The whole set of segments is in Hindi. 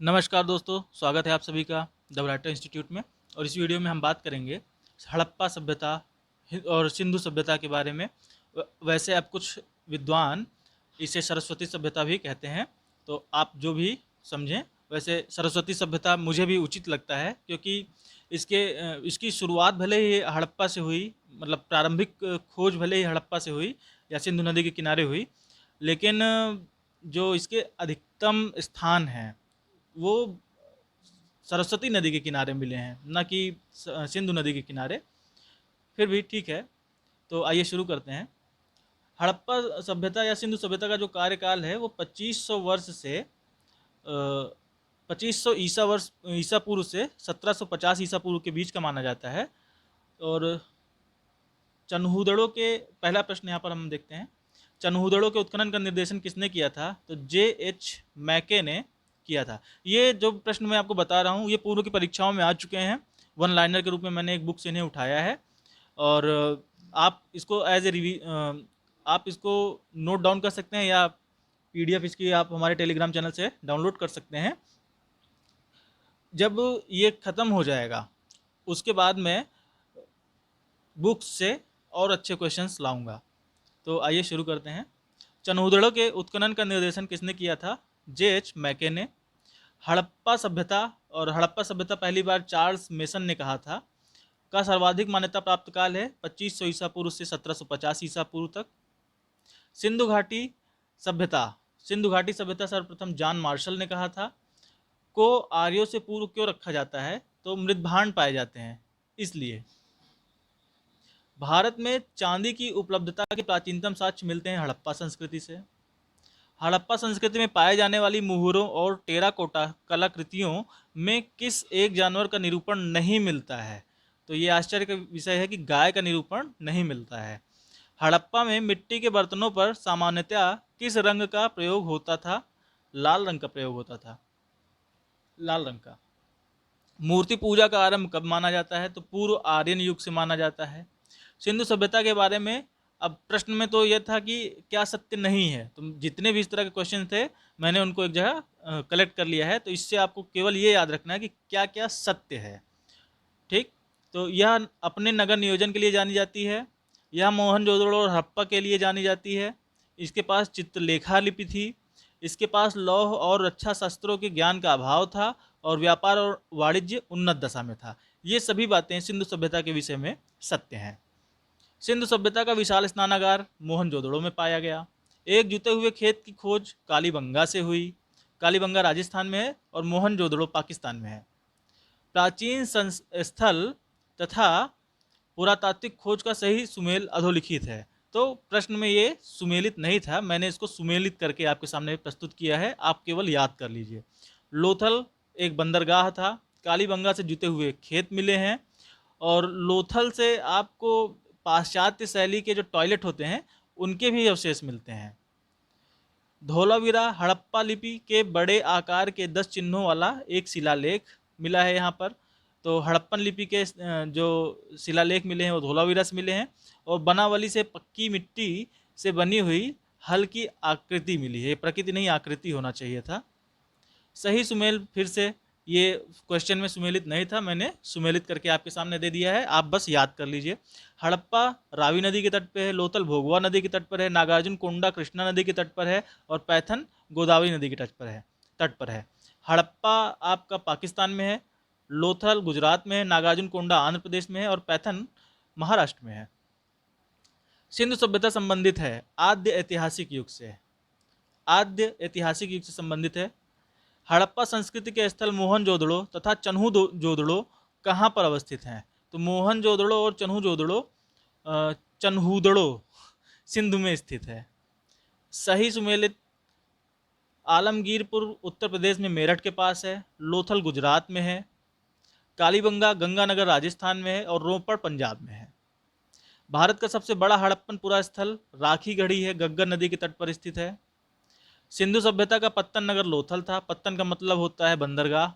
नमस्कार दोस्तों, स्वागत है आप सभी का द राइटर इंस्टीट्यूट में। और इस वीडियो में हम बात करेंगे हड़प्पा सभ्यता और सिंधु सभ्यता के बारे में। वैसे अब कुछ विद्वान इसे सरस्वती सभ्यता भी कहते हैं, तो आप जो भी समझें। वैसे सरस्वती सभ्यता मुझे भी उचित लगता है, क्योंकि इसकी शुरुआत भले ही हड़प्पा से हुई, मतलब प्रारंभिक खोज भले ही हड़प्पा से हुई या सिंधु नदी के किनारे हुई, लेकिन जो इसके अधिकतम स्थान हैं वो सरस्वती नदी के किनारे मिले हैं, ना कि सिंधु नदी के किनारे। फिर भी ठीक है, तो आइए शुरू करते हैं। हड़प्पा सभ्यता या सिंधु सभ्यता का जो कार्यकाल है वो 2500 वर्ष से 2500 ईसा पूर्व से 1750 ईसा पूर्व के बीच का माना जाता है। और चनहूदड़ों के पहला प्रश्न यहाँ पर हम देखते हैं, चनहूदड़ों के उत्खनन का निर्देशन किसने किया था? तो J.H. मैके ने किया था। ये जो प्रश्न मैं आपको बता रहा हूँ ये पूर्व की परीक्षाओं में आ चुके हैं। वन लाइनर के रूप में मैंने एक बुक से इन्हें उठाया है, और आप इसको एज ए आप इसको नोट डाउन कर सकते हैं, या PDF इसकी आप हमारे टेलीग्राम चैनल से डाउनलोड कर सकते हैं। जब ये ख़त्म हो जाएगा उसके बाद मैं बुक्स से और अच्छे क्वेश्चंस लाऊंगा। तो आइए शुरू करते हैं। चनहूदड़ों के उत्खनन का निर्देशन किसने किया था? J.H. मैके ने। हड़प्पा सभ्यता, और हड़प्पा सभ्यता पहली बार चार्ल्स मेसन ने कहा था, का सर्वाधिक मान्यता प्राप्त काल है 2500 ईसा पूर्व से 1750 ईसा पूर्व तक। सिंधु घाटी सभ्यता, सिंधु घाटी सभ्यता सर्वप्रथम जॉन मार्शल ने कहा था। को आर्यों से पूर्व क्यों रखा जाता है? तो मृदभांड पाए जाते हैं इसलिए। भारत में चांदी की उपलब्धता के प्राचीनतम साक्ष्य मिलते हैं हड़प्पा संस्कृति से। हड़प्पा संस्कृति में पाए जाने वाली मुहरों और टेराकोटा कलाकृतियों में किस एक जानवर का निरूपण नहीं मिलता है? तो ये आश्चर्य का विषय है कि गाय का निरूपण नहीं मिलता है। हड़प्पा में मिट्टी के बर्तनों पर सामान्यतया किस रंग का प्रयोग होता था? लाल रंग का प्रयोग होता था, लाल रंग का। मूर्ति पूजा का आरंभ कब माना जाता है? तो पूर्व आर्यन युग से माना जाता है। सिंधु सभ्यता के बारे में अब प्रश्न में तो यह था कि क्या सत्य नहीं है, तो जितने भी इस तरह के क्वेश्चन थे मैंने उनको एक जगह कलेक्ट कर लिया है। तो इससे आपको केवल ये याद रखना है कि क्या क्या सत्य है। ठीक, तो यह अपने नगर नियोजन के लिए जानी जाती है। यह मोहनजोदड़ो और हड़प्पा के लिए जानी जाती है। इसके पास चित्रलेखा लिपि थी। इसके पास लौह और रक्षा शस्त्रों के ज्ञान का अभाव था, और व्यापार और वाणिज्य उन्नत दशा में था। ये सभी बातें सिंधु सभ्यता के विषय में सत्य हैं। सिंधु सभ्यता का विशाल स्नानागार मोहनजोदड़ो में पाया गया। एक जुते हुए खेत की खोज कालीबंगा से हुई। कालीबंगा राजस्थान में है और मोहनजोदड़ो पाकिस्तान में है। प्राचीन स्थल तथा पुरातात्विक खोज का सही सुमेल अधोलिखित है। तो प्रश्न में ये सुमेलित नहीं था, मैंने इसको सुमेलित करके आपके सामने प्रस्तुत किया है, आप केवल याद कर लीजिए। लोथल एक बंदरगाह था। कालीबंगा से जुते हुए खेत मिले हैं, और लोथल से आपको पाश्चात्य शैली के जो टॉयलेट होते हैं उनके भी अवशेष मिलते हैं। धोलावीरा हड़प्पा लिपि के बड़े आकार के 10 चिन्हों वाला एक शिलालेख मिला है यहाँ पर। तो हड़प्पन लिपि के जो शिलालेख मिले हैं वो धोलावीरा से मिले हैं, और बनावली से पक्की मिट्टी से बनी हुई हल्की आकृति मिली है। प्रकृति नहीं, आकृति होना चाहिए था। सही सुमेल, फिर से ये क्वेश्चन में सुमेलित नहीं था, मैंने सुमेलित करके आपके सामने दे दिया है, आप बस याद कर लीजिए। हड़प्पा रावी नदी के तट पर है, लोथल भोगवा नदी के तट पर है, नागार्जुन कोंडा कृष्णा नदी के तट पर है, और पैथन गोदावरी नदी के तट पर है। हड़प्पा आपका पाकिस्तान में है, लोथल गुजरात में है, नागार्जुन कोंडा आंध्र प्रदेश में है, और पैथन महाराष्ट्र में है। सिंधु सभ्यता संबंधित है आद्य ऐतिहासिक युग से, आद्य ऐतिहासिक युग से संबंधित है। हड़प्पा संस्कृति के स्थल मोहनजोदड़ो तथा चन्हूजोदड़ो कहाँ पर अवस्थित हैं? तो मोहनजोदड़ो और चन्हूदड़ो सिंधु में स्थित है। सही सुमेलित आलमगीरपुर उत्तर प्रदेश में मेरठ के पास है, लोथल गुजरात में है, कालीबंगा गंगानगर राजस्थान में है, और रोपड़ पंजाब में है। भारत का सबसे बड़ा हड़प्पन पुरा स्थल राखी गढ़ी है, गग्गर नदी के तट पर स्थित है। सिंधु सभ्यता का पत्तन नगर लोथल था। पत्तन का मतलब होता है बंदरगाह।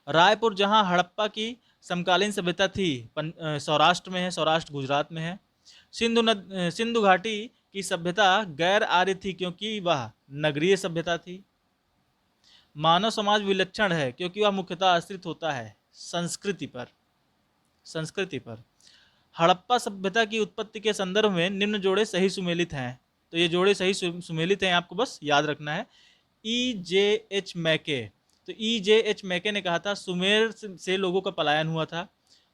रायपुर जहां हड़प्पा की समकालीन सभ्यता थी सौराष्ट्र में है, सौराष्ट्र गुजरात में है। सिंधु घाटी की सभ्यता गैर आर्य थी क्योंकि वह नगरीय सभ्यता थी। मानव समाज विलक्षण है क्योंकि वह मुख्यतः आश्रित होता है संस्कृति पर। संस्कृति पर। हड़प्पा सभ्यता की उत्पत्ति के संदर्भ में निम्न जोड़े सही सुमेलित हैं। तो ये जोड़े सही सुमेलित हैं, आपको बस याद रखना है। E.J.H. मैके, तो E.J.H. मैके ने कहा था सुमेर से लोगों का पलायन हुआ था।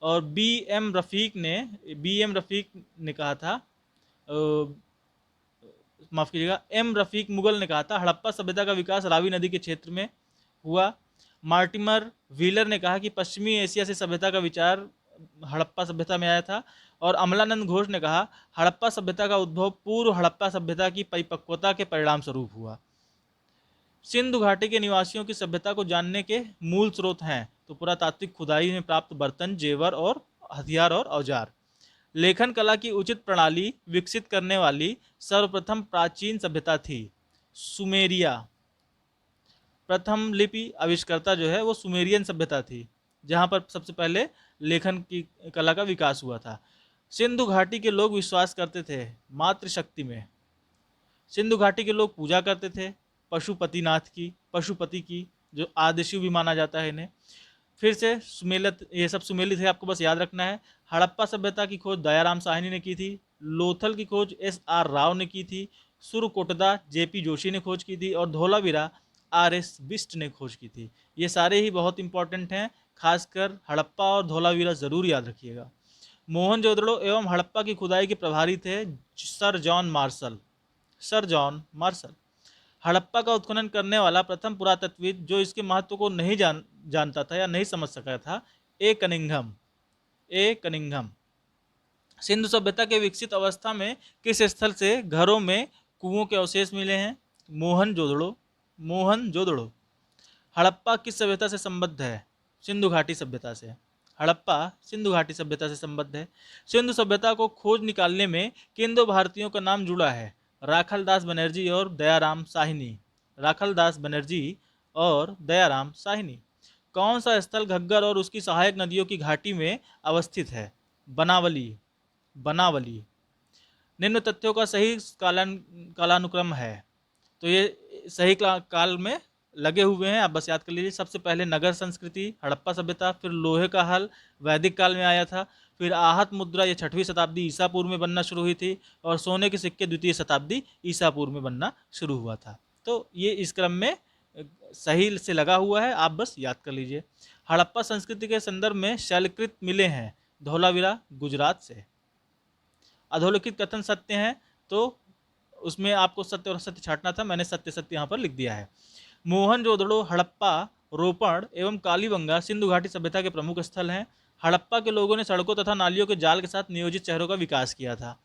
और बी.एम. रफ़ीक ने कहा था, माफ़ कीजिएगा, एम रफ़ीक मुगल ने कहा था हड़प्पा सभ्यता का विकास रावी नदी के क्षेत्र में हुआ। मार्टिमर व्हीलर ने कहा कि पश्चिमी एशिया से सभ्यता का विचार हड़प्पा सभ्यता में आया था। और अमलानंद घोष ने कहा हड़प्पा सभ्यता का उद्भव पूर्व हड़प्पा सभ्यता की परिपक्वता के परिणाम स्वरूप हुआ। सिंधु घाटी के निवासियों की सभ्यता को जानने के मूल स्रोत हैं तो पुरातात्विक खुदाई में प्राप्त बर्तन, जेवर और हथियार और औजार। लेखन कला की उचित प्रणाली विकसित करने वाली सर्वप्रथम प्राचीन सभ्यता थी सुमेरिया। प्रथम लिपि आविष्कर्ता जो है वो सुमेरियन सभ्यता थी, जहाँ पर सबसे पहले लेखन की कला का विकास हुआ था। सिंधु घाटी के लोग विश्वास करते थे मातृशक्ति में। सिंधु घाटी के लोग पूजा करते थे पशुपति की, जो आदिशिव भी माना जाता है इन्हें। फिर से सुमेलित, ये सब सुमेलित है, आपको बस याद रखना है। हड़प्पा सभ्यता की खोज दयाराम साहनी ने की थी। लोथल की खोज S.R. राव ने की थी। सुरकोटदा J.P. जोशी ने खोज की थी। और धोलावीरा R.S. बिस्ट ने खोज की थी। ये सारे ही बहुत इंपॉर्टेंट हैं, खासकर हड़प्पा और धोलावीरा ज़रूर याद रखिएगा। मोहनजोदड़ो एवं हड़प्पा की खुदाई के प्रभारी थे सर जॉन मार्शल। हड़प्पा का उत्खनन करने वाला प्रथम पुरातत्वविद जो इसके महत्व को नहीं जानता था या नहीं समझ सका था, ए कनिंघम। सिंधु सभ्यता के विकसित अवस्था में किस स्थल से घरों में कुओं के अवशेष मिले हैं? मोहनजोदड़ो। हड़प्पा किस सभ्यता से संबद्ध है? सिंधु घाटी सभ्यता से। हड़प्पा सिंधु घाटी सभ्यता से संबद्ध है। सिंधु सभ्यता को खोज निकालने में किन दो भारतीयों का नाम जुड़ा है? राखलदास बनर्जी और दयाराम साहिनी। कौन सा स्थल घग्गर और उसकी सहायक नदियों की घाटी में अवस्थित है? बनावली। निम्न तथ्यों का सही कालानुक्रम है। तो ये सही काल में लगे हुए हैं, आप बस याद कर लीजिए। सबसे पहले नगर संस्कृति, हड़प्पा सभ्यता, फिर लोहे का हल वैदिक काल में आया था, फिर आहत मुद्रा ये 6वीं शताब्दी ईसा पूर्व में बनना शुरू हुई थी, और सोने के सिक्के 2वीं शताब्दी ईसा पूर्व में बनना शुरू हुआ था। तो ये इस क्रम में सही से लगा हुआ है, आप बस याद कर लीजिए। हड़प्पा संस्कृति के संदर्भ में शैलकृत मिले हैं धौलावीरा गुजरात से। अधोलिखित कथन सत्य हैं तो उसमें आपको सत्य और असत्य छांटना था, मैंने सत्य यहाँ पर लिख दिया है। मोहनजोदड़ो, हड़प्पा, रोपण एवं कालीबंगा सिंधु घाटी सभ्यता के प्रमुख स्थल हैं। हड़प्पा के लोगों ने सड़कों तथा नालियों के जाल के साथ नियोजित शहरों का विकास किया था।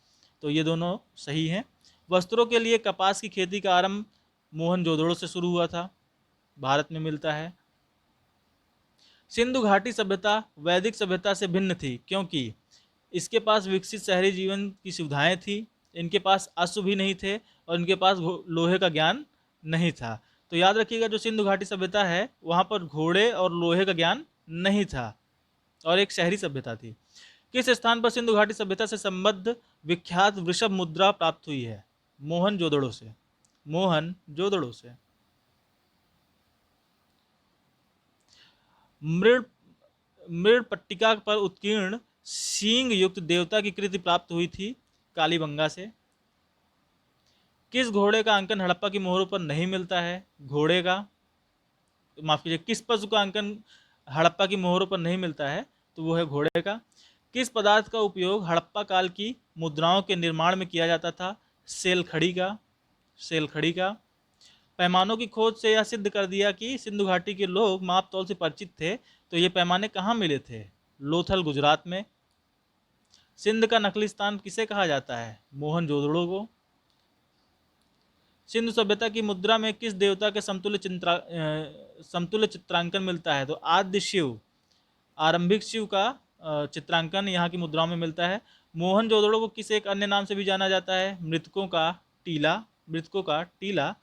तो ये दोनों सही हैं। वस्त्रों के लिए कपास की खेती का आरंभ मोहनजोदड़ो से शुरू हुआ था, भारत में मिलता है। सिंधु घाटी सभ्यता वैदिक सभ्यता से भिन्न थी क्योंकि इसके पास विकसित शहरी जीवन की सुविधाएं थी, इनके पास अश्व भी नहीं थे और इनके पास लोहे का ज्ञान नहीं था। तो याद रखिएगा, जो सिंधु घाटी सभ्यता है वहाँ पर घोड़े और लोहे का ज्ञान नहीं था और एक शहरी सभ्यता थी। किस स्थान पर सिंधु घाटी सभ्यता से संबद्ध विख्यात वृषभ मुद्रा प्राप्त हुई है? मोहनजोदड़ो से। मृड़ पट्टिका पर उत्कीर्ण सींग युक्त देवता की कृति प्राप्त हुई थी कालीबंगा से। किस घोड़े का अंकन हड़प्पा की मोहरों पर नहीं मिलता है? किस पशु का अंकन हड़प्पा की मोहरों पर नहीं मिलता है? तो वो है घोड़े का। किस पदार्थ का उपयोग हड़प्पा काल की मुद्राओं के निर्माण में किया जाता था? सेलखड़ी का। पैमानों की खोज से यह सिद्ध कर दिया कि सिंधु घाटी के लोग माप तौल से परिचित थे। तो ये पैमाने कहाँ मिले थे? लोथल गुजरात में। सिंध का नकली स्थान किसे कहा जाता है? मोहनजोदड़ो को। सिंधु सभ्यता की मुद्रा में किस देवता के समतुल्य चित्रांकन मिलता है? तो आद्य शिव, आरंभिक शिव का चित्रांकन यहाँ की मुद्राओं में मिलता है। मोहनजोदड़ो को किस एक अन्य नाम से भी जाना जाता है? मृतकों का टीला।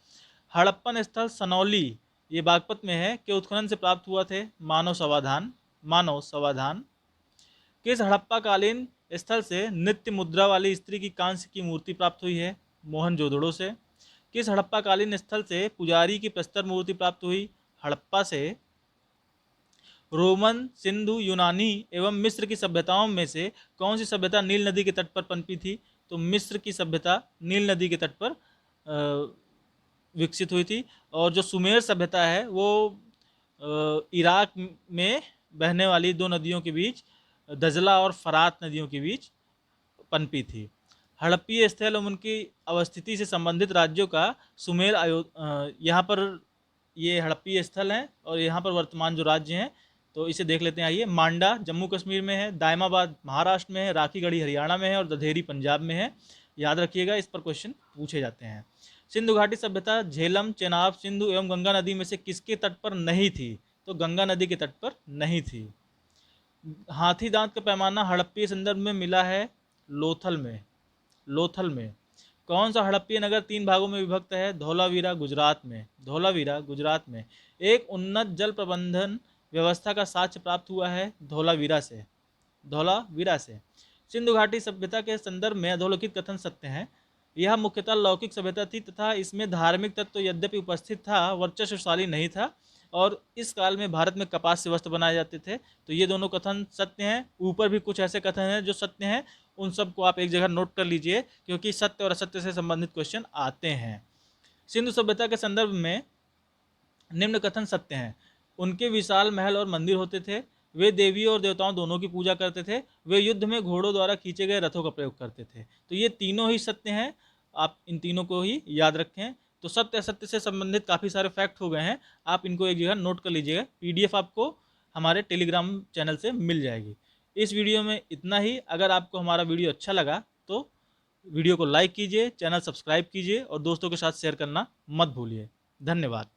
हड़प्पन स्थल सनौली, ये बागपत में है, के उत्खनन से प्राप्त हुआ थे मानव समाधान। किस हड़प्पा कालीन स्थल से नित्य मुद्रा वाली स्त्री की कांस्य की मूर्ति प्राप्त हुई है? मोहनजोदड़ो से। किस हड़प्पा कालीन स्थल से पुजारी की प्रस्तर मूर्ति प्राप्त हुई? हड़प्पा से रोमन, सिंधु, यूनानी एवं मिस्र की सभ्यताओं में से कौन सी सभ्यता नील नदी के तट पर पनपी थी? तो मिस्र की सभ्यता नील नदी के तट पर विकसित हुई थी। और जो सुमेर सभ्यता है वो इराक में बहने वाली दो नदियों के बीच, दजला और फरात नदियों के बीच पनपी थी। हड़प्पीय स्थल एवं उनकी अवस्थिति से संबंधित राज्यों का सुमेर यहाँ पर ये हड़प्पीय स्थल हैं और यहाँ पर वर्तमान जो राज्य हैं तो इसे देख लेते हैं। आइए, मांडा जम्मू कश्मीर में है, दायमाबाद महाराष्ट्र में है, राखीगढ़ी हरियाणा में है और दधेरी पंजाब में है। याद रखिएगा, इस पर क्वेश्चन पूछे जाते हैं। सिंधु घाटी सभ्यता झेलम, चेनाब, सिंधु एवं गंगा नदी में से किसके तट पर नहीं थी? तो गंगा नदी के तट पर नहीं थी। हाथी दांत का पैमाना हड़प्पीय संदर्भ में मिला है लोथल में। लोथल में कौन सा हड़प्पीय नगर 3 भागों में विभक्त है? धौलावीरा गुजरात में। धौलावीरा गुजरात में। एक उन्नत जल प्रबंधन व्यवस्था का साक्ष्य प्राप्त हुआ है धौलावीरा से। धौलावीरा से। सिंधु घाटी सभ्यता के संदर्भ में अधोलिखित कथन सत्य हैं। यह मुख्यतः लौकिक सभ्यता थी तथा इसमें धार्मिक तत्व यद्यपि उपस्थित था, वर्चस्वशाली नहीं था और इस काल में भारत में कपास से वस्त्र बनाए जाते थे। तो ये दोनों कथन सत्य हैं। ऊपर भी कुछ ऐसे कथन हैं जो सत्य हैं, उन सबको आप एक जगह नोट कर लीजिए क्योंकि सत्य और असत्य से संबंधित क्वेश्चन आते हैं। सिंधु सभ्यता के संदर्भ में निम्न कथन सत्य हैं। उनके विशाल महल और मंदिर होते थे। वे देवियों और देवताओं दोनों की पूजा करते थे। वे युद्ध में घोड़ों द्वारा खींचे गए रथों का प्रयोग करते थे। तो ये तीनों ही सत्य हैं, आप इन तीनों को ही याद रखें। तो सत्य असत्य से संबंधित काफ़ी सारे फैक्ट हो गए हैं, आप इनको एक जगह नोट कर लीजिएगा। पीडीएफ आपको हमारे टेलीग्राम चैनल से मिल जाएगी। इस वीडियो में इतना ही। अगर आपको हमारा वीडियो अच्छा लगा तो वीडियो को लाइक कीजिए, चैनल सब्सक्राइब कीजिए और दोस्तों के साथ शेयर करना मत भूलिए। धन्यवाद।